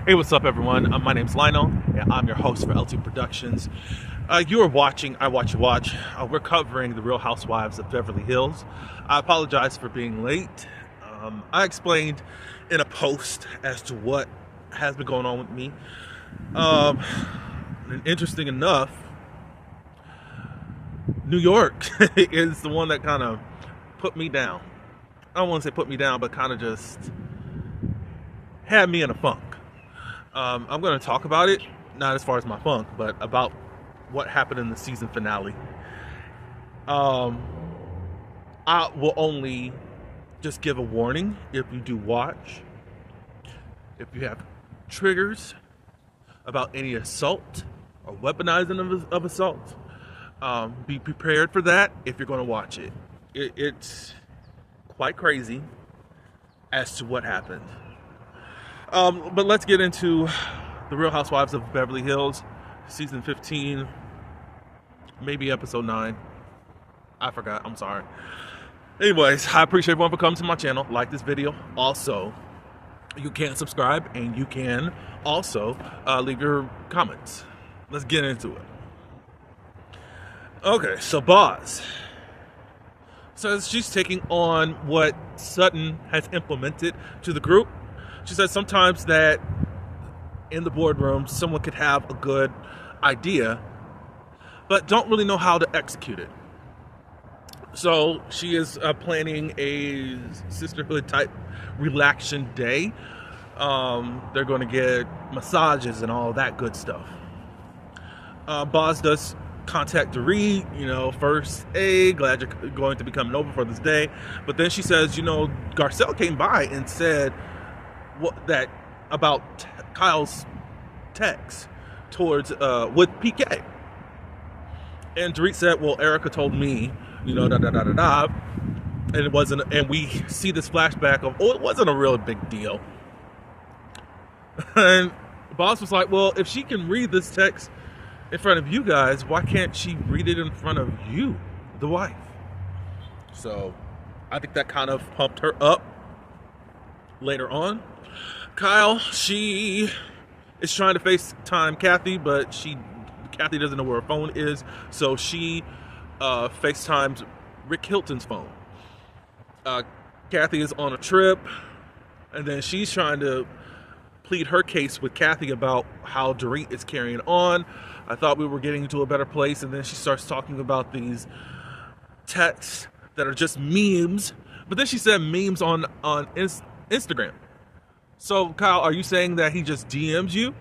Hey, what's up, everyone? My name's Lionel, and I'm your host for LT Productions. You are watching I Watch You Watch. We're covering the Real Housewives of Beverly Hills. I apologize for being late. I explained in a post as to what has been going on with me. And interesting enough, New York is the one that kind of put me down. I don't want to say put me down, but kind of just had me in a funk. I'm going to talk about it, not as far as my funk, but about what happened in the season finale. I will only just give a warning if you do watch. If you have triggers about any assault or weaponizing of assault, be prepared for that if you're going to watch it. It's quite crazy as to what happened. But let's get into the Real Housewives of Beverly Hills, season 15, maybe episode 9. I forgot. I'm sorry. Anyways, I appreciate everyone for coming to my channel. Like this video. Also, you can subscribe and you can also leave your comments. Let's get into it. Okay, so Boz says she's taking on what Sutton has implemented to the group. She says sometimes that in the boardroom, someone could have a good idea, but don't really know how to execute it. So she is planning a sisterhood type relaxation day. They're going to get massages and all that good stuff. Boz does contact Dorit, first, hey, glad you're going to be coming over for this day. But then she says, Garcelle came by and said that about Kyle's text towards with PK, and Dorit said, well, Erica told me, and it wasn't, and we see this flashback of, it wasn't a real big deal. And Boss was like, well, if she can read this text in front of you guys, why can't she read it in front of you, the wife? So I think that kind of pumped her up. Later on, Kyle, she is trying to FaceTime Kathy, but Kathy doesn't know where her phone is, so she FaceTimes Rick Hilton's phone. Kathy is on a trip, and then she's trying to plead her case with Kathy about how Dorit is carrying on. I thought we were getting into a better place, and then she starts talking about these texts that are just memes, but then she said memes on Instagram. So, Kyle, are you saying that he just DMs you?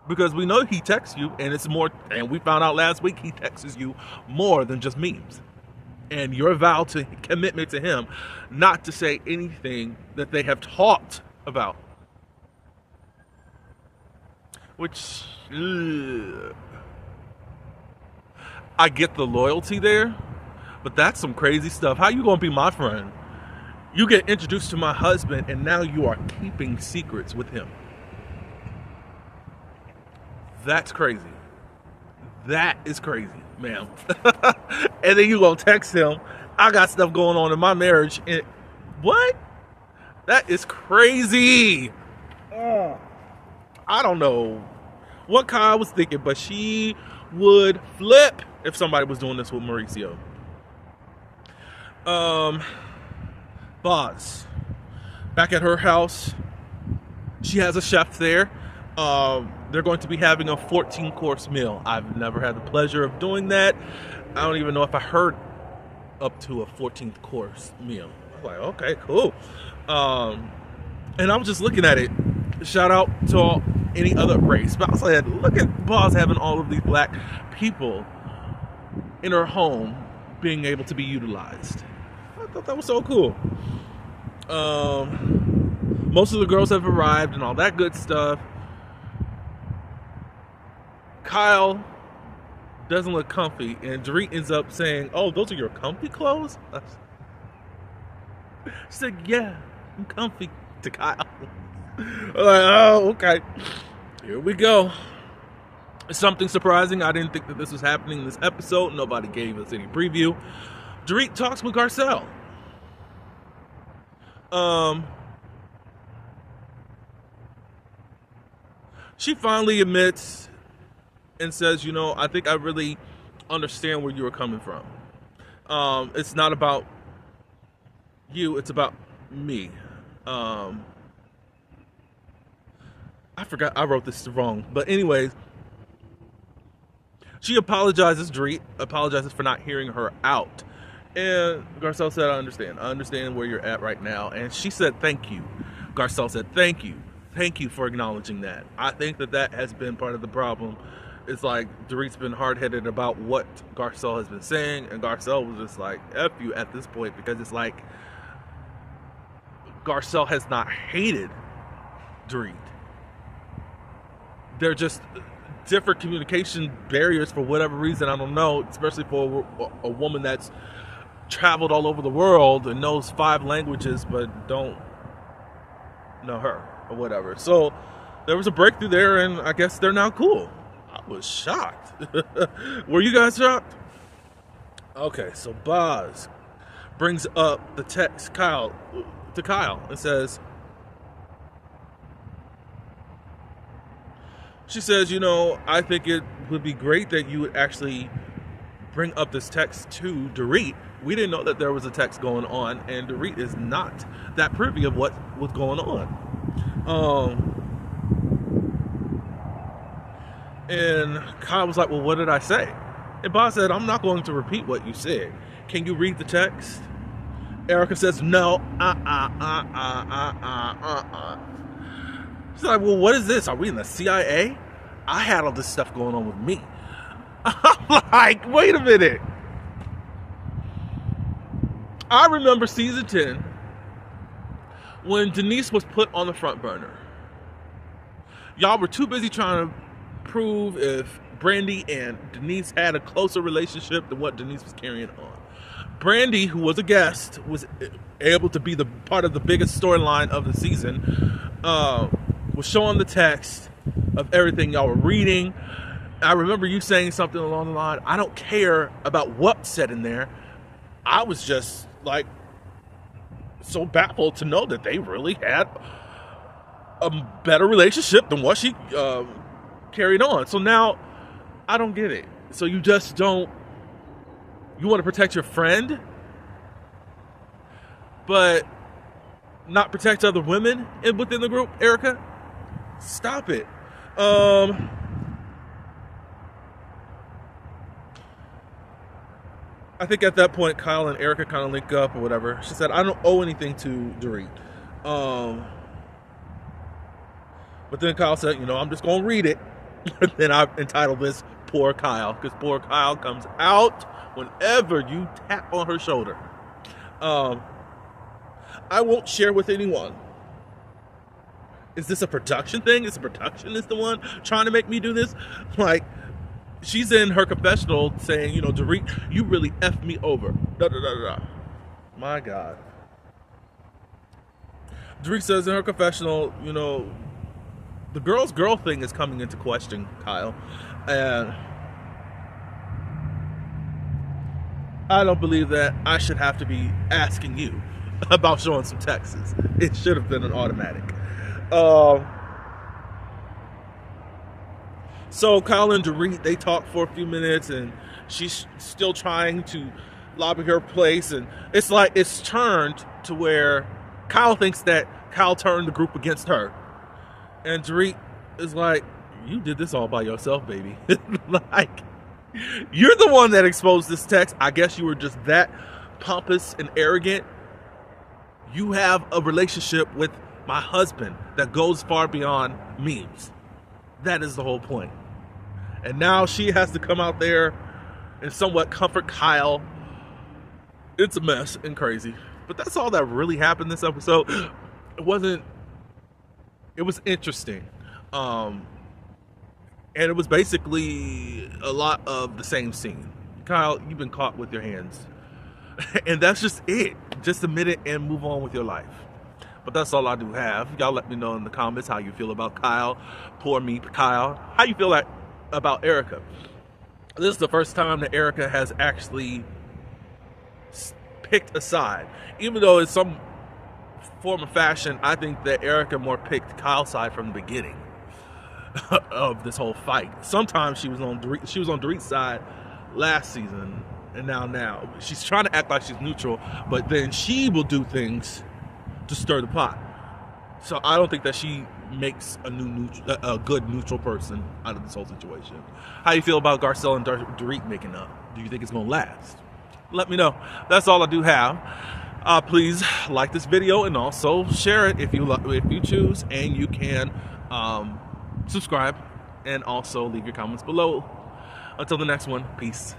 Because we know he texts you, and it's more, and we found out last week he texts you more than just memes. And your vow to commitment to him not to say anything that they have talked about. Which, I get the loyalty there, but that's some crazy stuff. How you gonna be my friend? You get introduced to my husband, and now you are keeping secrets with him. That's crazy. That is crazy, ma'am. And then you gonna text him, I got stuff going on in my marriage. And what? That is crazy. I don't know what Kyle was thinking, but she would flip if somebody was doing this with Mauricio. Boz, back at her house, she has a chef there. They're going to be having a 14-course meal. I've never had the pleasure of doing that. I don't even know if I heard up to a 14th course meal. I was like, okay, cool. And I was just looking at it. Shout out to any other race. But I was like, look at Boz having all of these black people in her home being able to be utilized. I thought that was so cool. Most of the girls have arrived and all that good stuff. Kyle doesn't look comfy, and Dorit ends up saying, oh, those are your comfy clothes? She said, yeah, I'm comfy, to Kyle. I'm like, oh, okay. Here we go. Something surprising. I didn't think that this was happening in this episode. Nobody gave us any preview. Dorit talks with Garcelle. she finally admits and says, I think I really understand where you were coming from. It's not about you, it's about me. I forgot, I wrote this wrong. But anyways, she apologizes, Dorit apologizes for not hearing her out. And Garcelle said, I understand where you're at right now. And she said, thank you. Garcelle said, thank you. Thank you for acknowledging that. I think that has been part of the problem. It's like Dorit's been hard-headed about what Garcelle has been saying, and Garcelle was just like, F you at this point, because it's like Garcelle has not hated Dorit. They're just different communication barriers for whatever reason, I don't know, especially for a woman that's traveled all over the world and knows 5 languages but don't know her or whatever. So there was a breakthrough there, and I guess they're now cool. I was shocked. Were you guys shocked? Okay, so Boz brings up the text to Kyle and says, she says, I think it would be great that you would actually bring up this text to Dorit. We didn't know that there was a text going on, and Dorit is not that privy of what was going on. And Kyle was like, well, what did I say? And Boz said, I'm not going to repeat what you said. Can you read the text? Erica says, no. She's like, well, what is this? Are we in the CIA? I had all this stuff going on with me. I'm like, wait a minute. I remember season 10 when Denise was put on the front burner. Y'all were too busy trying to prove if Brandy and Denise had a closer relationship than what Denise was carrying on. Brandy, who was a guest, was able to be the part of the biggest storyline of the season, was showing the text of everything y'all were reading. I remember you saying something along the line, I don't care about what's said in there. I was just like so baffled to know that they really had a better relationship than what she carried on. So now I don't get it. So you just don't, you want to protect your friend, but not protect other women within the group, Erica? Stop it. I think at that point, Kyle and Erica kind of link up or whatever. She said, I don't owe anything to Dorit. But then Kyle said, I'm just going to read it. And then I entitled this, Poor Kyle, because poor Kyle comes out whenever you tap on her shoulder. I won't share with anyone. Is this a production thing? Is the productionist the one trying to make me do this? Like, she's in her confessional saying, Dorit, you really effed me over. My God. Dorit says in her confessional, the girl's girl thing is coming into question, Kyle. And I don't believe that I should have to be asking you about showing some texts. It should have been an automatic. So Kyle and Dorit, they talk for a few minutes, and she's still trying to lobby her place, and it's like it's turned to where Kyle thinks that Kyle turned the group against her, and Dorit is like, you did this all by yourself, baby. Like, you're the one that exposed this text. I guess you were just that pompous and arrogant. You have a relationship with my husband that goes far beyond memes. That is the whole point. And now she has to come out there and somewhat comfort Kyle. It's a mess and crazy. But that's all that really happened this episode. It was interesting. And it was basically a lot of the same scene. Kyle, you've been caught with your hands. And that's just it. Just admit it and move on with your life. But that's all I do have. Y'all let me know in the comments how you feel about Kyle. Poor me, Kyle. How you feel about Erica? This is the first time that Erica has actually picked a side. Even though in some form of fashion, I think that Erica more picked Kyle's side from the beginning. of this whole fight. Sometimes she was on Dorit's side last season, and now she's trying to act like she's neutral, but then she will do things to stir the pot. So I don't think that she makes a good neutral person out of this whole situation. How do you feel about Garcelle and Dorit making up? Do you think it's gonna last? Let me know. That's all I do have. Please like this video and also share it if you choose, and you can subscribe and also leave your comments below. Until the next one, peace.